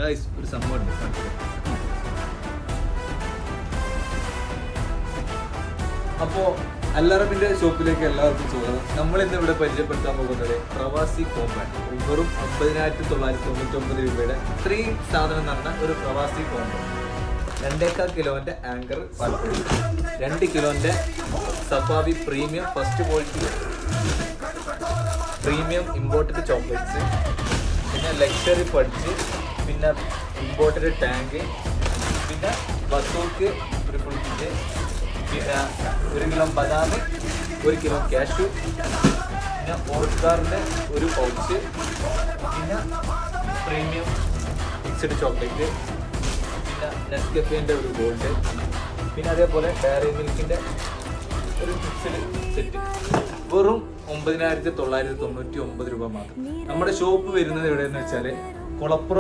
ഒരു സംഭവമുണ്ട്. അപ്പോൾ അല്ലറബിന്റെ ഷോപ്പിലേക്ക് എല്ലാവർക്കും സ്വാഗതം. നമ്മൾ ഇന്ന് ഇവിടെ പരിചയപ്പെടുത്താൻ പോകുന്നത് പ്രവാസി കോമ്പാണ്. വെറും 9,999 രൂപയുടെ ഇത്രയും സാധനം നടന്ന ഒരു പ്രവാസി കോമ്പോ. 2.25 കിലോന്റെ ആങ്കർ പാൽപ്പൊടി, 2 കിലോന്റെ സഫാവി premium first quality premium imported chocolates, പിന്നെ ലക്ഷറി പഡ്സ്, പിന്നെ ഇമ്പോർട്ടഡ് ടാങ്ക്, പിന്നെ ബസൂക്ക് ഒരു ഫുൾ കിറ്റ്, പിന്നെ 1 കിലോ ബദാം, 1 കിലോ കാഷ്യൂ, പിന്നെ ഓസ്കാറിൻ്റെ ഒരു പൗച്ച്, പിന്നെ പ്രീമിയം മിക്സഡ് ചോക്ലേറ്റ്, പിന്നെ നെസ്കഫേൻ്റെ ഒരു ഗോൾഡ്, പിന്നെ അതേപോലെ ഡയറി മിൽക്കിൻ്റെ ഒരു മിക്സഡ് സെറ്റ്. വെറും 9,999 രൂപ മാത്രം. നമ്മുടെ ഷോപ്പ് വരുന്നത് എവിടെയെന്ന് വെച്ചാൽ കുളപ്പുറം